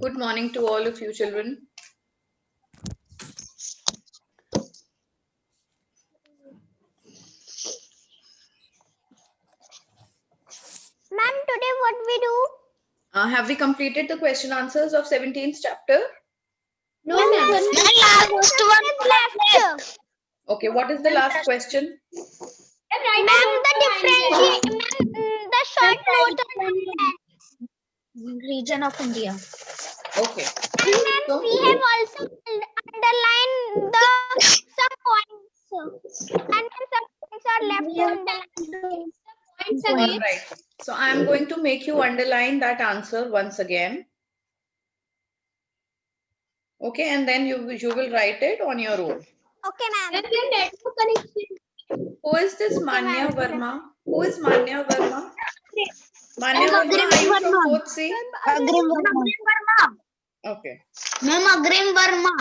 Good morning to all of you children. Ma'am, today what we do? Have we completed the question answers of 17th chapter? No, ma'am. Last one left. Okay, what is the last question? Ma'am, the short note on Region of India. Okay. and ma'am, So, we have also underlined some points. And some points are left underlined. all right. So I am going to make you underline that answer once again. Okay, and then you will write it on your own. Okay, ma'am. Who is this Manya ma'am. Verma? Who is Manya Verma? Manya Verma, are you from 4th C? Agrim Verma. Okay. Ma'am, Agrim Verma.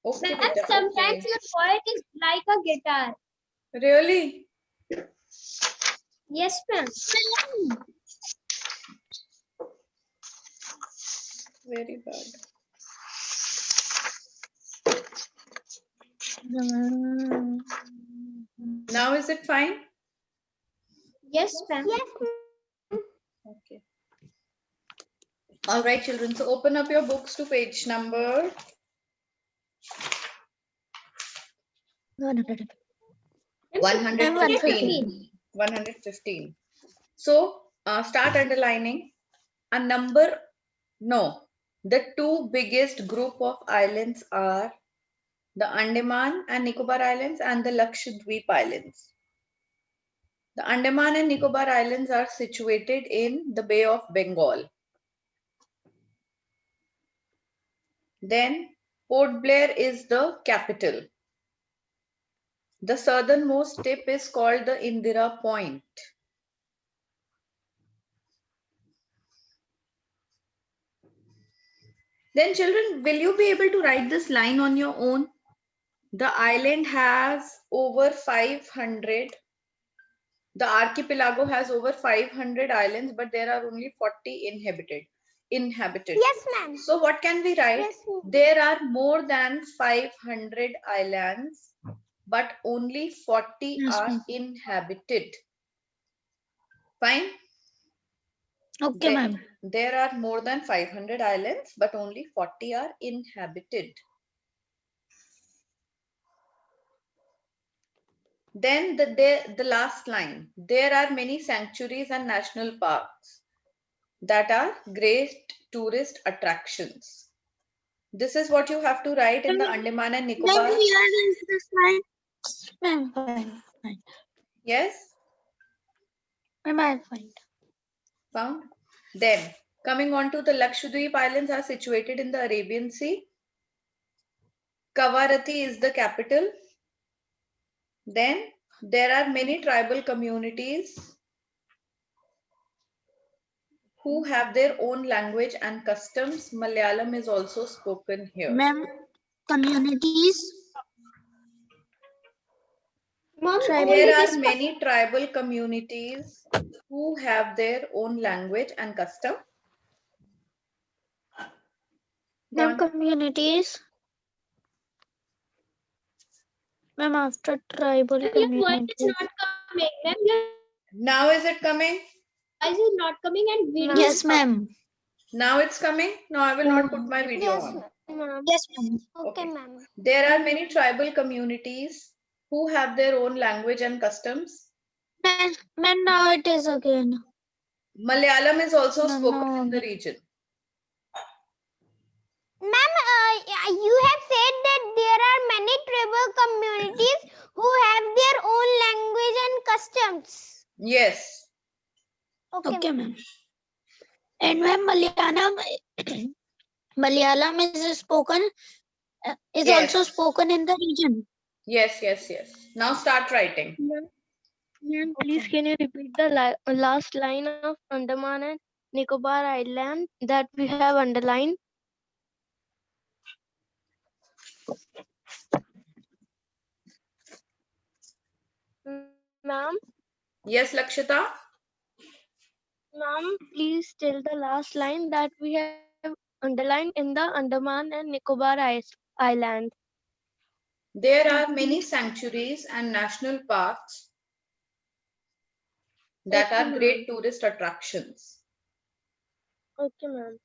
Okay, Ma'am, beta, sometimes okay. your voice is like a guitar. Really? Yes, ma'am. Very bad. Now is it fine? Yes, ma'am. Yes, Okay. All right, children. So open up your books to page number 115. 115. So start underlining a number. No, the two biggest group of islands are the Andaman and Nicobar Islands and the Lakshadweep Islands. The Andaman and Nicobar Islands are situated in the Bay of Bengal. Then Port Blair is the capital. The southernmost tip is called the Indira Point. Then children, will you be able to write this line on your own? The island has over 500. The archipelago has over 500 islands, but there are only 40 inhabited. yes, ma'am. So what can we write? Yes, ma'am. There are more than 500 islands, but only 40 are inhabited. Fine? Okay, ma'am. There are more than 500 islands, but only 40 are inhabited. Then the last line. There are many sanctuaries and national parks that are great tourist attractions. This is what you have to write in the Andaman and Nicobar. Ma'am, fine. Yes? Ma'am, fine. Found? Then, coming on to the Lakshadweep Islands are situated in the Arabian Sea. Kavaratti is the capital. Then, there are many tribal communities who have their own language and customs. Malayalam is also spoken here. Ma'am, communities. There are many tribal communities who have their own language and custom. Ma'am, Gone. communities. Ma'am, after tribal Your voice is communities. not coming. Ma'am, your Now is it coming? voice is not coming and video. Yes, ma'am. Now it's coming? No, I will not put my video Yes, on. ma'am. Yes, ma'am. Okay, Okay. ma'am. There are many tribal communities who have their own language and customs. Ma'am, now it is again. Malayalam is also No, spoken no. in the region. Ma'am, you have said that there are many tribal communities who have their own language and customs. Yes. Okay, ma'am. And ma'am, Malayalam is spoken, is Yes. also spoken in the region. Yes, yes, yes. Now start writing. Ma'am, please can you repeat the last line of Andaman and Nicobar Island that we have underlined? Ma'am, Yes, Lakshita? please tell the last line that we have underlined in the Andaman and Nicobar Islands. There are many sanctuaries and national parks that Okay, are ma'am. great tourist attractions. Okay, ma'am.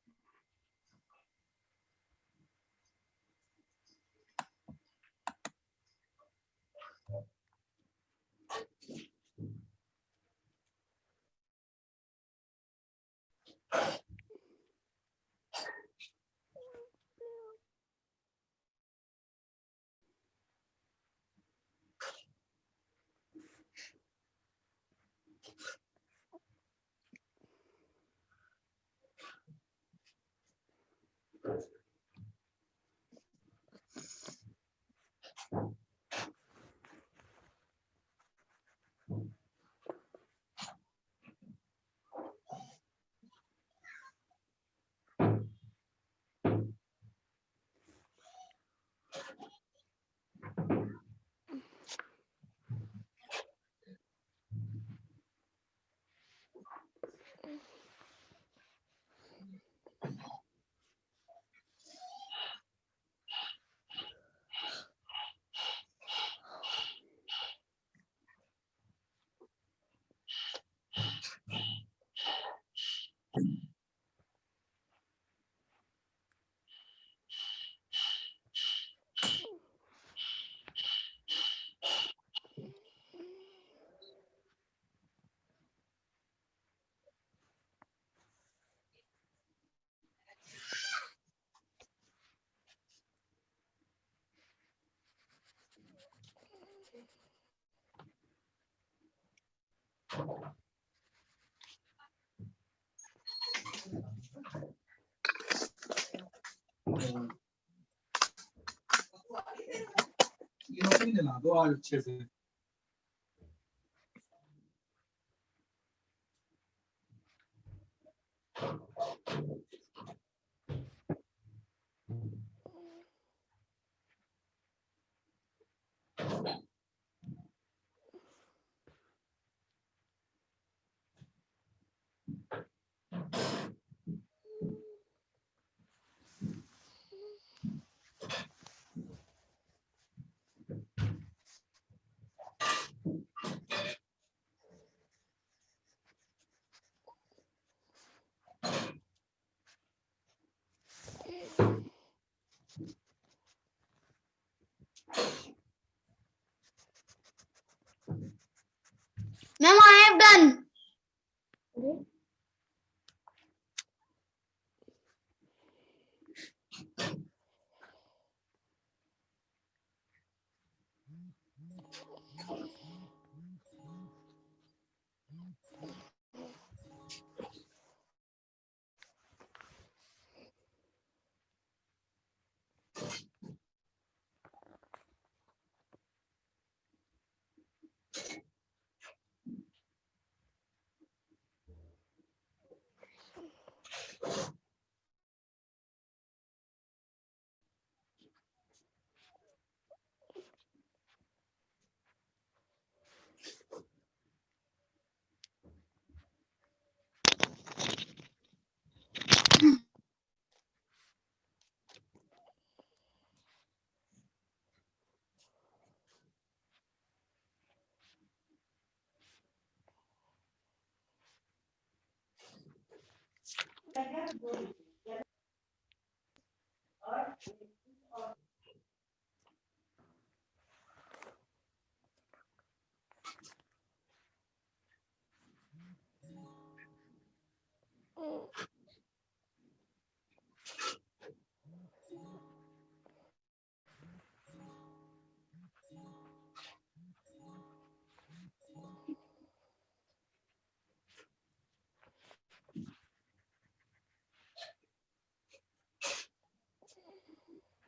Ma'am, I have done.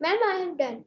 Ma'am, I have done.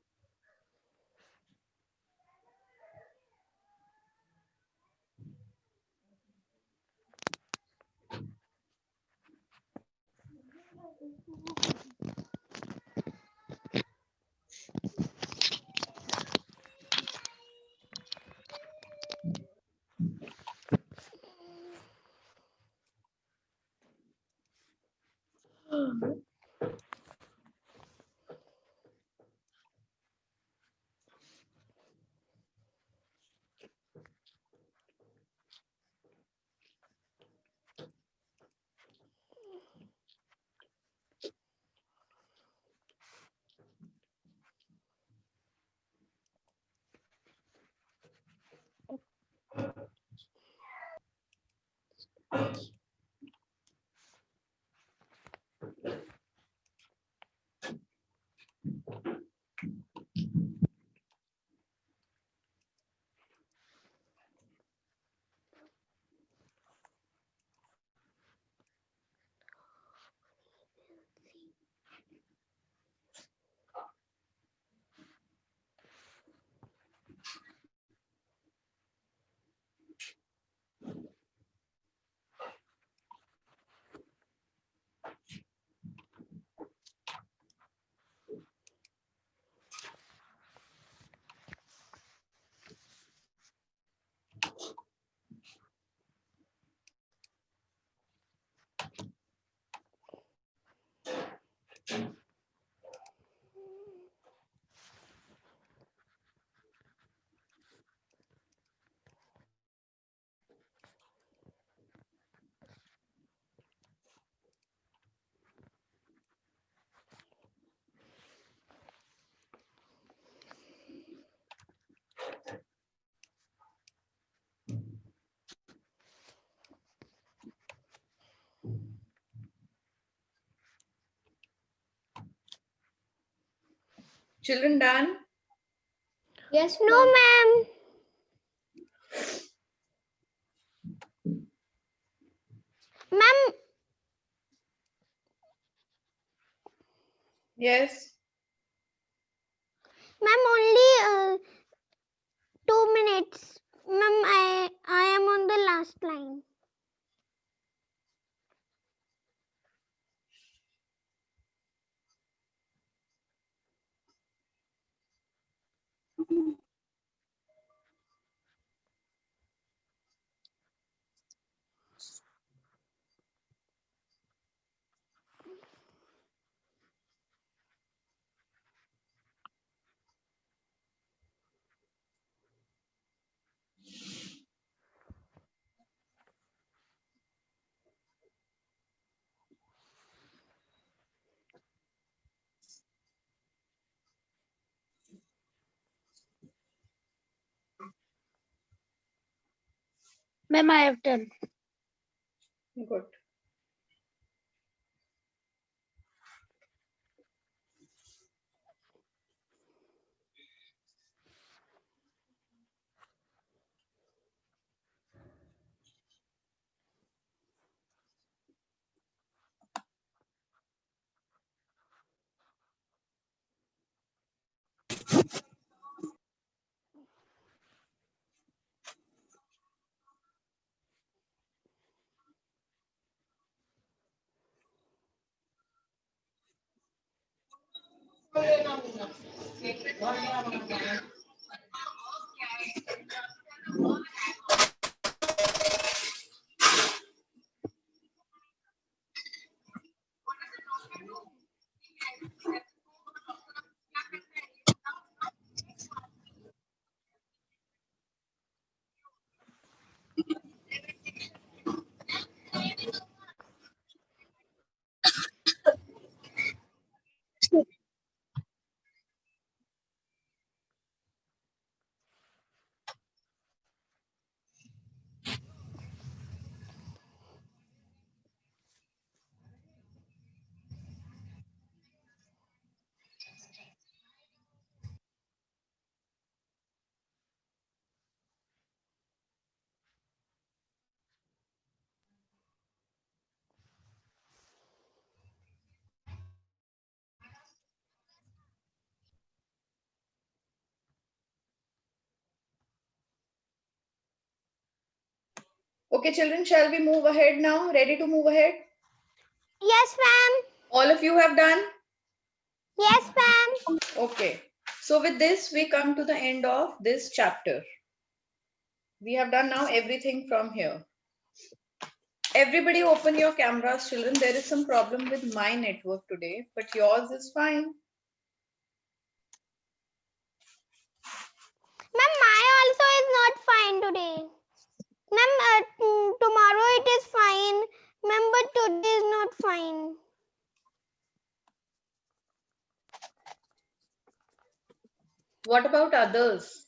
Children done? Yes, no, ma'am. Ma'am, Yes. ma'am, only 2 minutes. Ma'am, I am on the last line. Ma'am, I have done. Good. Okay, children, shall we move ahead now? Ready to move ahead? Yes, ma'am. All of you have done? Yes, ma'am. Okay. So with this, we come to the end of this chapter. We have done now everything from here. Everybody open your cameras, children. There is some problem with my network today, but yours is fine. Ma'am, my also is not fine today. Ma'am, tomorrow it is fine. Ma'am, but today is not fine. What about others?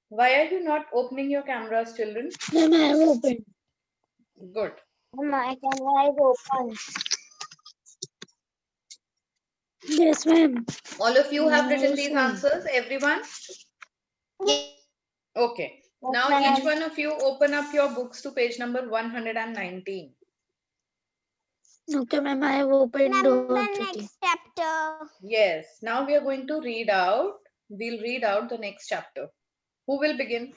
Why are you not opening your cameras, children? Ma'am, I have opened. Good. My camera is open. Yes, ma'am. All of you have written these Also. answers, everyone? Okay. Now ma'am. each one of you open up your books to page number 119. Okay, ma'am, I have opened Ma'am, the already. next chapter. Yes. Now we are going to read out. We'll read out the next chapter. Who will begin?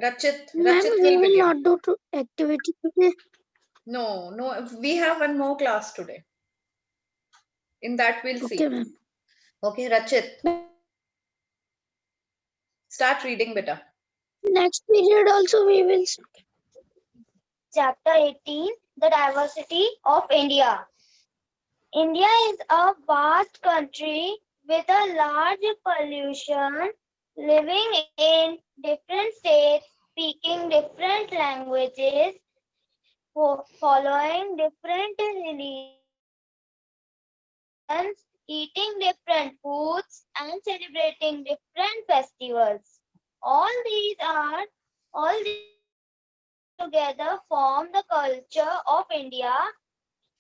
Rachit. Ma'am, Rachit we will will begin. not do activity today. No, no. We have one more class today. In that we'll Okay, see. ma'am. Okay, Rachit. Start reading, beta. Next period also we will. Chapter 18, The Diversity of India. India is a vast country with a large population living in different states, speaking different languages, following different religions, eating different foods, and celebrating different festivals. All these together form the culture of India.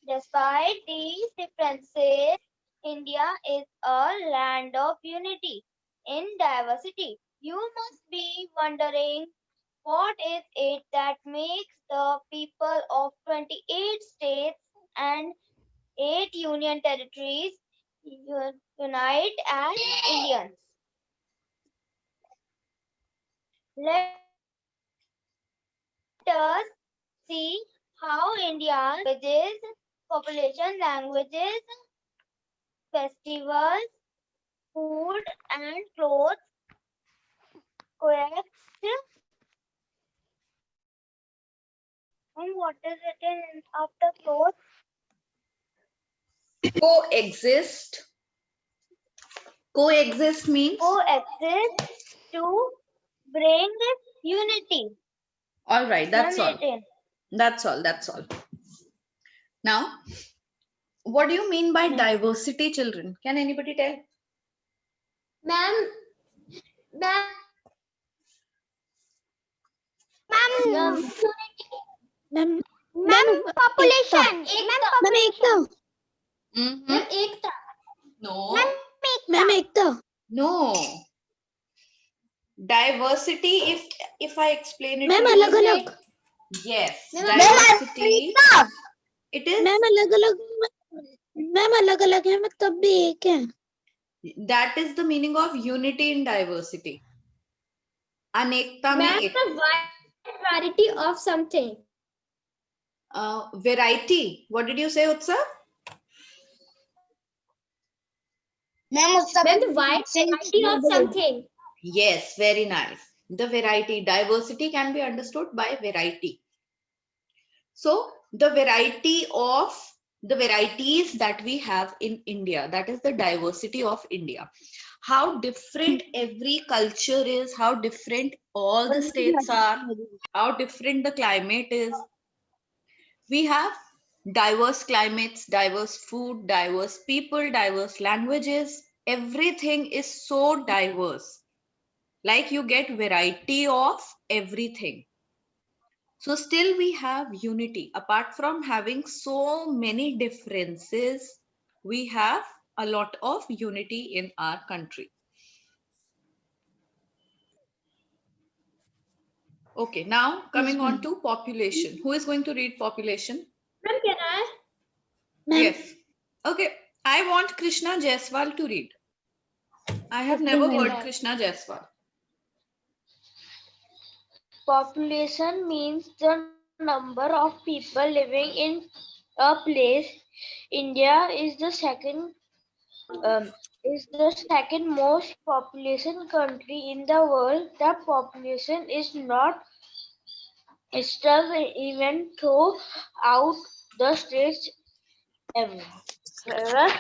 Despite these differences, India is a land of unity in diversity. You must be wondering, what is it that makes the people of 28 states and 8 union territories unite as Indians? Let us see how India's languages, population, languages, festivals, food, and clothes coexist. And what is written after clothes? Coexist. Coexist means? Coexist to bring unity. All right, that's all. Written. That's all. That's all. Now, what do you mean by diversity, children? Can anybody tell? Ma'am, Ma'am, population. ma'am, ekta. Mhm. Ekta. No. Ma'am, ekta. No. Diversity, if I explain it Ma'am, to you. alag alag. Yes. Ma'am, Diversity. It is. Ma'am अलग अलग ma'am अलग अलग है मैं तब भी एक है. That is the meaning of unity in diversity. Anekta mein ek. Variety of something. Variety. What did you say, Utsav? Ma'am, the variety of something. Yes, very nice. The variety, diversity can be understood by variety. So the variety of the varieties that we have in India, that is the diversity of India. How different every culture is, how different all the states are, how different the climate is. We have diverse climates, diverse food, diverse people, diverse languages. Everything is so diverse. Like you get variety of everything. So still we have unity. Apart from having so many differences, we have a lot of unity in our country. Okay, now coming on to population. Who is going to read population? Ma'am, can I? Ma'am, Yes. Okay, I want Krishna Jaiswal to read. I have Okay, never ma'am. heard Krishna Jaiswal. Population means the number of people living in a place. India is the second most population country in the world. The population is not stable even throughout the states. However,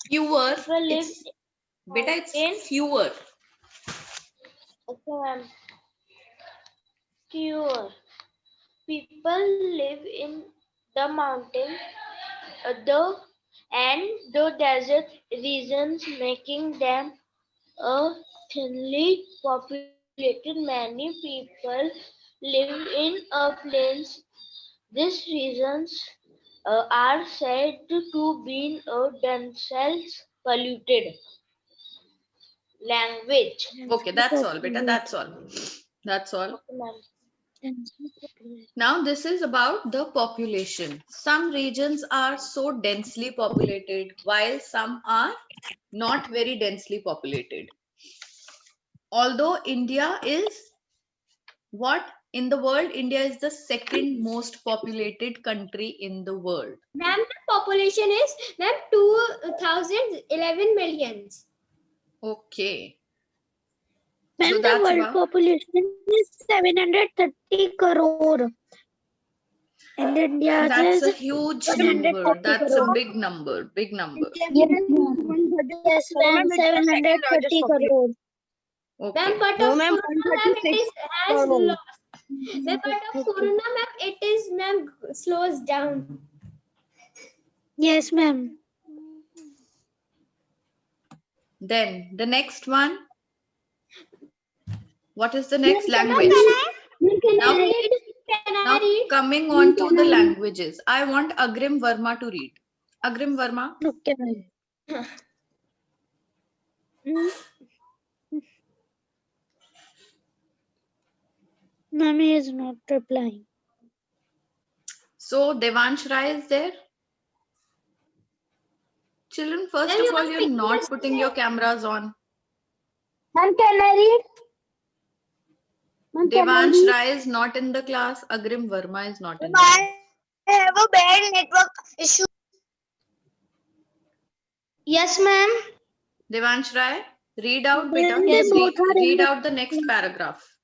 Fewer. people live Beta, it's in fewer. fewer. People live in the mountain, the desert regions, making them a thinly populated. Many people live in a plains. These regions are said to be themselves polluted. Language. Okay, that's all, beta. That's all. That's all. Now this is about the population. Some regions are so densely populated while some are not very densely populated. Although India is what in the world? India is the second most populated country in the world. Ma'am, the population is 2011 millions. Okay. Ma'am, So the that's world about population is 730 crore. And India that's a is huge 740 number. That's a crore. big number. Big number. Yes, ma'am, 730 crore. Okay. Ma'am, but of corona, ma'am, it is has lost. Ma'am, but of corona, ma'am, it is ma'am slows down. Yes, ma'am. Then the next one. What is the next language? Now coming on to the languages. I want Agrim Verma to read. Agrim Verma. Okay, ma'am. Ma'am, he is not replying. So Devansh Rai is there. Children, first Ma'am, of you all, are you're speaking not this putting your cameras on. Ma'am, can I read? Ma'am, can I Devansh read? Rai is not in the class. Agrim Verma is not in the class. I have a bad network issue. Yes, ma'am. Devansh Rai, read out, beta. Then they both are in Read the out the next paragraph.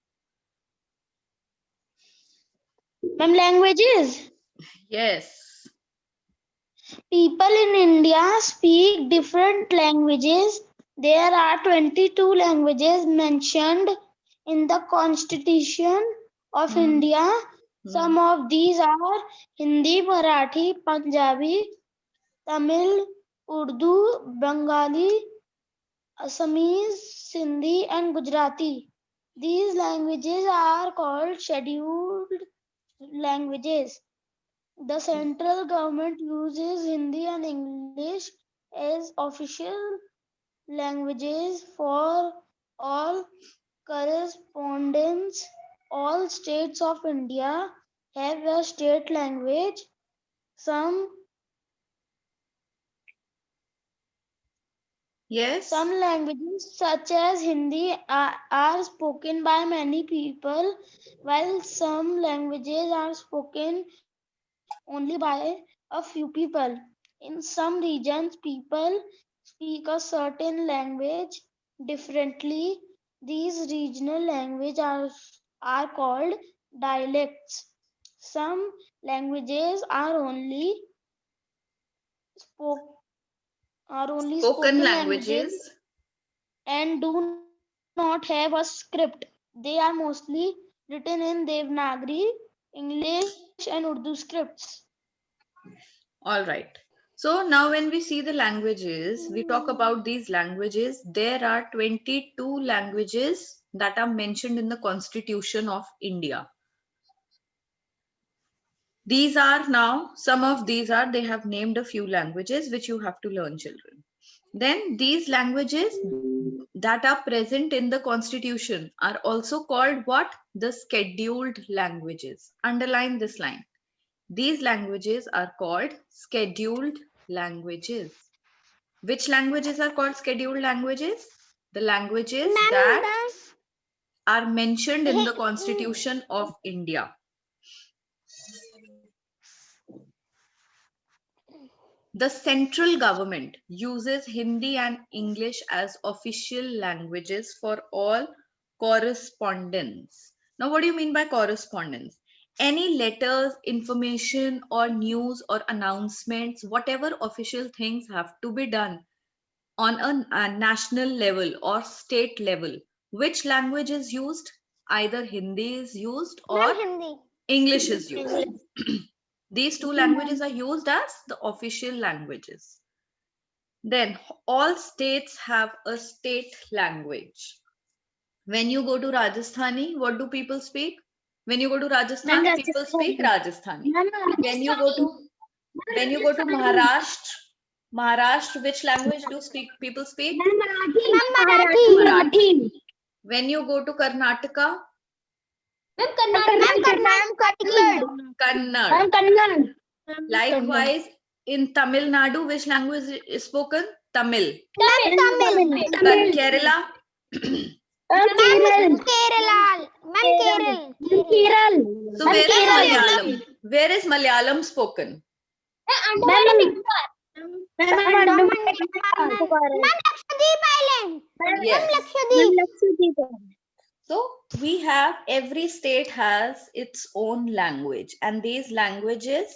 Ma'am, languages. Yes. People in India speak different languages. There are 22 languages mentioned in the Constitution of India. Some of these are Hindi, Marathi, Punjabi, Tamil, Urdu, Bengali, Assamese, Sindhi, and Gujarati. These languages are called scheduled languages. The central government uses Hindi and English as official languages for all correspondence. All states of India have a state language. Yes. Some languages, such as Hindi, are spoken by many people, while some languages are spoken only by a few people. In some regions, people speak a certain language differently. These regional languages are called dialects. Some languages are only spoken languages and do not have a script. They are mostly written in Devanagari, English, and Urdu scripts. All right. So now when we see the languages, we talk about these languages. There are 22 languages that are mentioned in the Constitution of India. These are now, some of these are, they have named a few languages which you have to learn, children. Then these languages that are present in the Constitution are also called what? The scheduled languages. Underline this line. These languages are called scheduled languages. Which languages are called scheduled languages? The languages that are mentioned in the Constitution of India. The central government uses Hindi and English as official languages for all correspondence. Now, what do you mean by correspondence? Any letters, information, or news or announcements, whatever official things have to be done on a national level or state level, which language is used? Either Hindi is used or English is used. These two languages are used as the official languages. Then all states have a state language. When you go to Rajasthani, what do people speak? When you go to Rajasthan, people speak Rajasthani. When you go to Maharashtra, which language do people speak? Marathi. When you go to Karnataka, Kannada. Kannada. Likewise, in Tamil Nadu, which language is spoken? Tamil. Kerala. Keral. So where is Malayalam? Where is Malayalam spoken? Yes. So we have, every state has its own language, and these languages,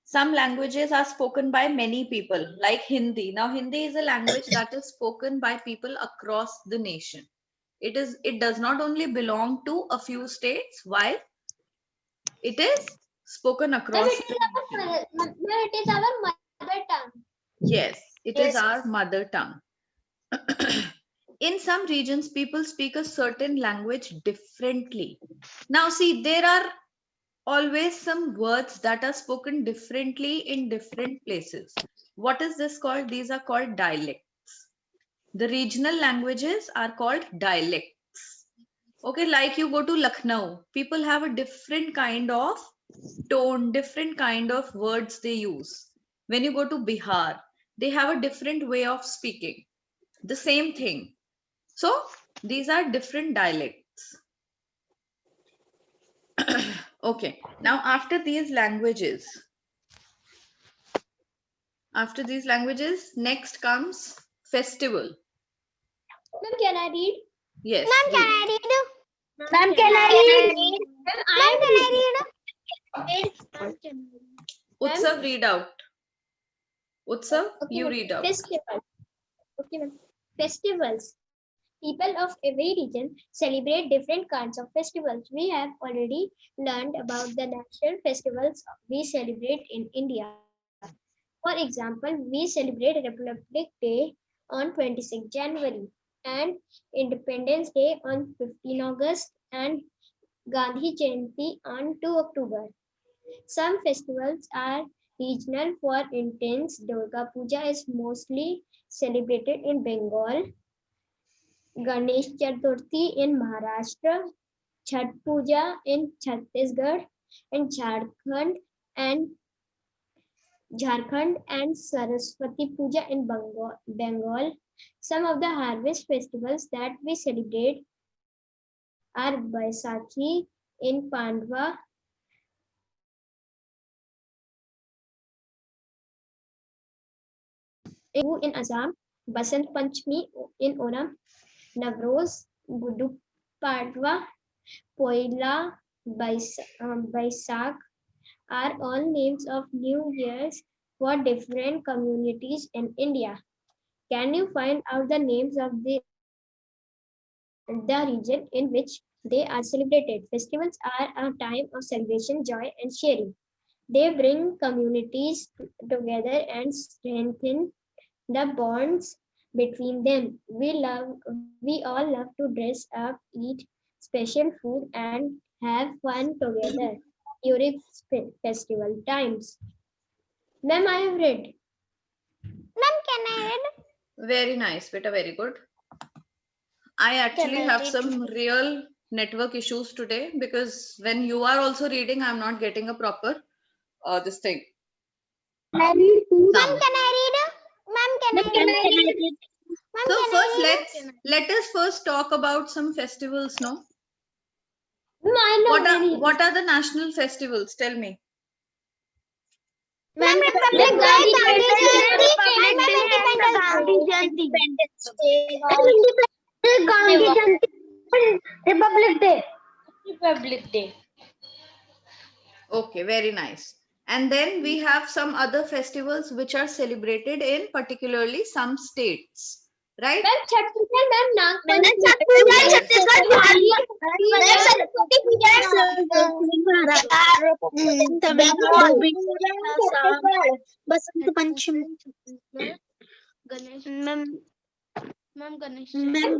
some languages are spoken by many people, like Hindi. Now Hindi is a language that is spoken by people across the nation. It does not only belong to a few states. Why? It is spoken across. It is our mother tongue. Yes, it is our mother tongue. In some regions, people speak a certain language differently. Now, see, there are always some words that are spoken differently in different places. What is this called? These are called dialects. The regional languages are called dialects. Okay, like you go to Lucknow, people have a different kind of tone, different kind of words they use. When you go to Bihar, they have a different way of speaking. The same thing. So these are different dialects. Okay, now after these languages, next comes festival. Ma'am, can I read? Yes. Ma'am, can read. I read? Ma'am, can I read? Ma'am, can I read? Utsav, read out. Utsav, Okay, you ma'am. read out. Festival. Okay, ma'am. Festivals. People of every region celebrate different kinds of festivals. We have already learned about the national festivals we celebrate in India. For example, we celebrate Republic Day on 26 January and Independence Day on 15 August and Gandhi Jayanti on 2 October. Some festivals are regional. For instance, Durga Puja is mostly celebrated in Bengal, Ganesh Chaturthi in Maharashtra, Chhath Puja in Chhattisgarh, and Jharkhand and Saraswati Puja in Bengal. Some of the harvest festivals that we celebrate are Baisakhi in Pandwa, in Assam, Basant Panchami in Onam, Navroz, Gudu Padwa, Poila, Baisakh are all names of New Year's for different communities in India. Can you find out the names of the region in which they are celebrated? Festivals are a time of celebration, joy, and sharing. They bring communities together and strengthen the bonds between them. We all love to dress up, eat special food, and have fun together during festival times. Ma'am, I have read. Ma'am, can I read? Very nice, beta, very good. I actually I have read? some real network issues today because when you are also reading, I'm not getting a proper this thing. Ma'am, Sound. can I read? Ma'am, can I read? Ma'am, So can first I read? let us first talk about some festivals, no? Ma'am, I know What are the national festivals? Tell me. Ma'am, Republic Day, Gandhi Jayanti, and Ma'am, Independence Day. Republic Day. Okay, very nice. And then we have some other festivals which are celebrated in particularly some states, right? Ma'am, Chhath Puja, ma'am, Nag Ma'am, Panchami. Chhath Puja in Chhattisgarh, Saraswati Puja in Bengal. Basant Panchami Ma'am, Ganesh ma'am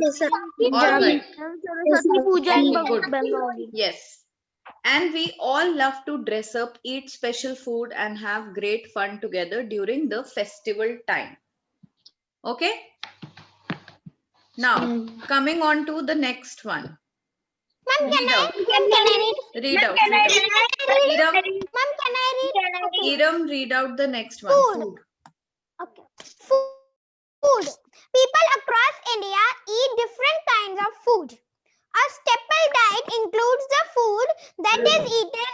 All right. Saraswati Puja in Good. Bengal. Yes. And we all love to dress up, eat special food, and have great fun together during the festival time. Okay? Now, coming on to the next one. Ma'am, Read out. can I read? Read out. Can I Read out. read? Iram, Ma'am, can I read? Okay. Iram, read out the next one. Food. Okay. Food. People across India eat different kinds of food. A staple diet includes the food that is eaten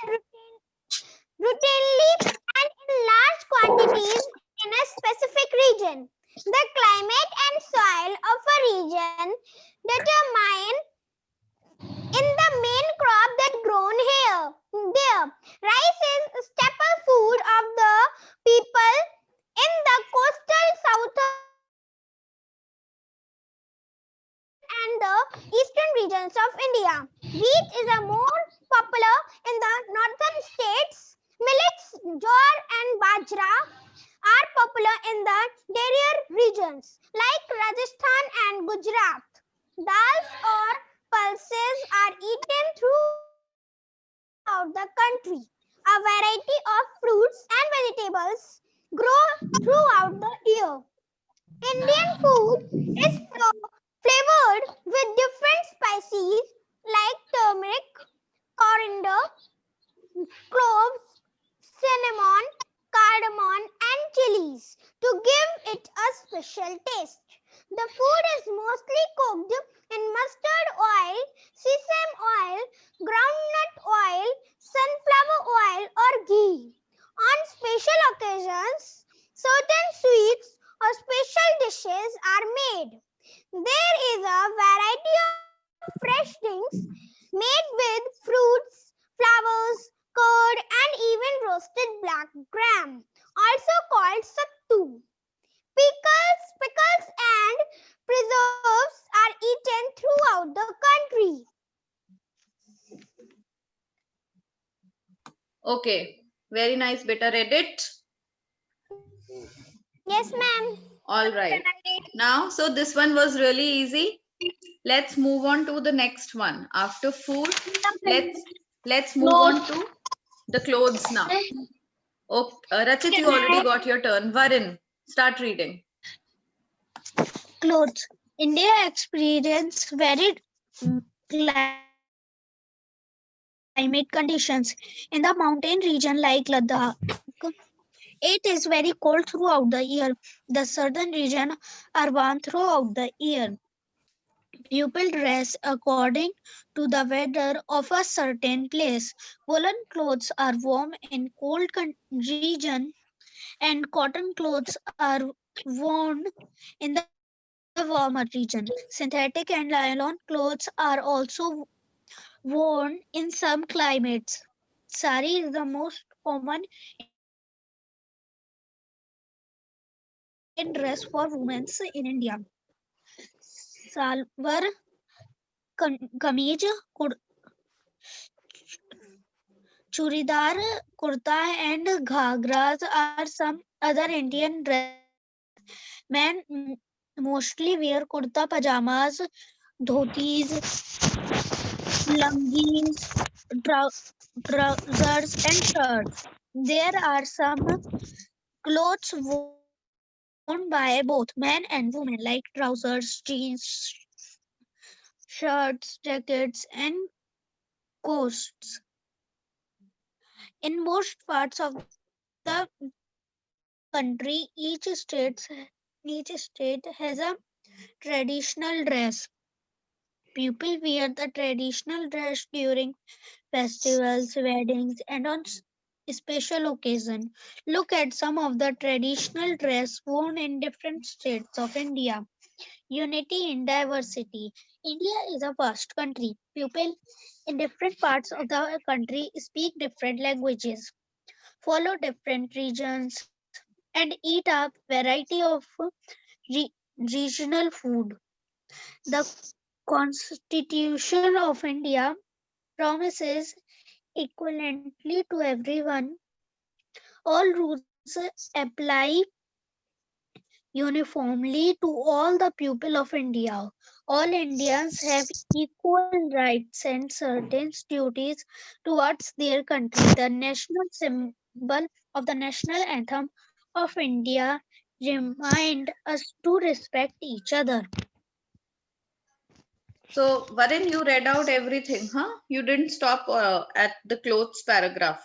routinely and in large quantities in a specific region. The climate and soil of a region determine in the main crop that grown here. There, rice is staple food of the people in the coastal southern and the eastern regions of India. Wheat is a more popular in the northern states. Millets, jowar and bajra are popular in the drier regions like Rajasthan and Gujarat. Dals or pulses are eaten throughout throughout the country. A variety of fruits and vegetables grow throughout the year. Indian food is flavored with different spices like turmeric, coriander, cloves, cinnamon, cardamom, and chilies to give it a special taste. The food is mostly cooked in mustard oil, sesame oil, groundnut oil, sunflower oil, or ghee. On special occasions, certain sweets or special dishes are made. There is a variety of fresh drinks made with fruits, flowers, curd, and even roasted black gram, also called sattu. Pickles, and preserves are eaten throughout the country. Okay, very nice. Beta, read it. Yes, ma'am. All right. Now, so this one was really easy. Let's move on to the next one. After food, let's move on to the clothes now. Okay, Rachit, you already got your turn. Varun, start reading. Clothes. India experiences varied climate conditions. In the mountain region like Ladakh, it is very cold throughout the year. The southern region are warm throughout the year. People dress according to the weather of a certain place. Woolen clothes are warm in cold region and cotton clothes are worn in the warmer region. Synthetic and nylon clothes are also worn in some climates. Sari is the most common Indian dress for women in India. Salwar, kameez, churidar, kurta, and ghagras are some other Indian dresses. Men mostly wear kurta pajamas, dhotis, lungis, trousers, and shirts. There are some clothes worn by both men and women, like trousers, jeans, shirts, jackets, and coats. In most parts of the country, each state has a traditional dress. People wear the traditional dress during festivals, weddings, and on special occasion. Look at some of the traditional dress worn in different states of India. Unity in diversity. India is a vast country. People in different parts of the country speak different languages, follow different regions, and eat a variety of re- regional food. The Constitution of India promises equality to everyone. All rules apply uniformly to all the people of India. All Indians have equal rights and certain duties towards their country. The national symbol of the national anthem of India remind us to respect each other. So, Varun, you read out everything, huh? You didn't stop at the clothes paragraph.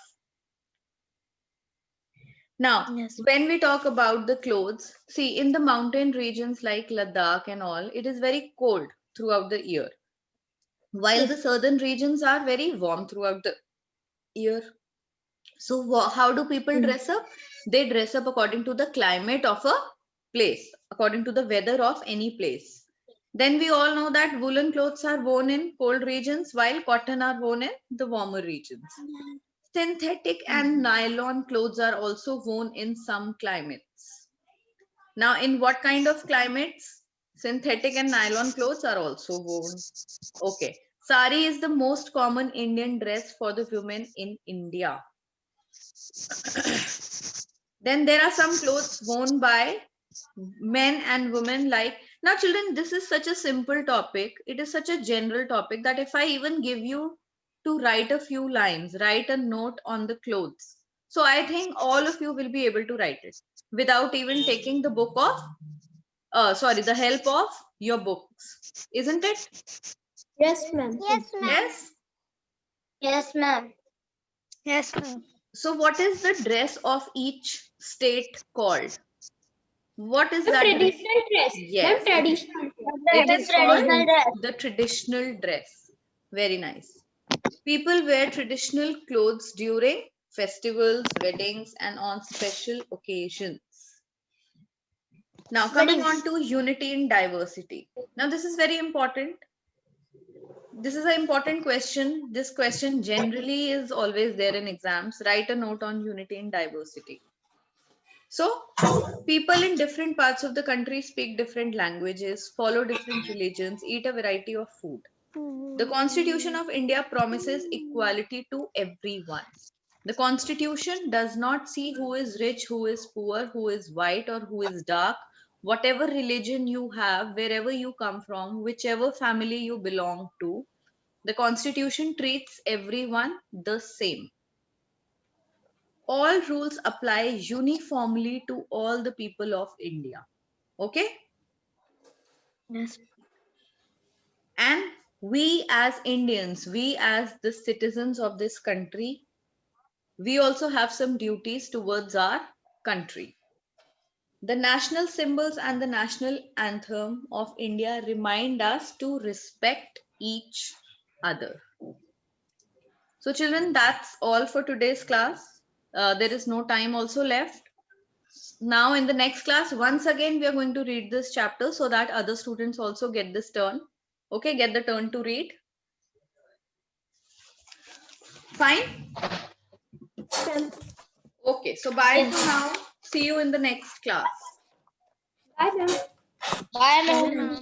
Now, Yes. when we talk about the clothes, see, in the mountain regions like Ladakh and all, it is very cold throughout the year, while the Yes. southern regions are very warm throughout the year. So, how do people dress up? They dress up according to the climate of a place, according to the weather of any place. Then we all know that woolen clothes are worn in cold regions, while cotton are worn in the warmer regions. Synthetic and nylon clothes are also worn in some climates. Now, in what kind of climates? Synthetic and nylon clothes are also worn. Okay. Sari is the most common Indian dress for the women in India. Then there are some clothes worn by men and women like. Now, children, this is such a simple topic. It is such a general topic that if I even give you to write a few lines, write a note on the clothes. So I think all of you will be able to write it without even taking the book of, the help of your books. Isn't it? Yes, ma'am. Yes, ma'am. Yes. Yes, ma'am. Yes, ma'am. So what is the dress of each state called? What is Ma'am, that dress? traditional dress. Yes, Ma'am, it is. traditional. It It is is traditional called dress. the traditional dress. Very nice. People wear traditional clothes during festivals, weddings, and on special occasions. Now, coming on to unity in diversity. Now, this is very important. This is an important question. This question generally is always there in exams. Write a note on unity in diversity. So, people in different parts of the country speak different languages, follow different religions, eat a variety of food. The Constitution of India promises equality to everyone. The Constitution does not see who is rich, who is poor, who is white, or who is dark. Whatever religion you have, wherever you come from, whichever family you belong to, the Constitution treats everyone the same. All rules apply uniformly to all the people of India. Okay? Yes. And we as Indians, we as the citizens of this country, we also have some duties towards our country. The national symbols and the national anthem of India remind us to respect each other. So, children, that's all for today's class. There is no time also left. Now, in the next class, once again, we are going to read this chapter so that other students also get this turn. Okay, get the turn to read. Fine? Okay, so bye for now. See you in the next class. Bye, ma'am. Bye, Yes, ma'am. ma'am.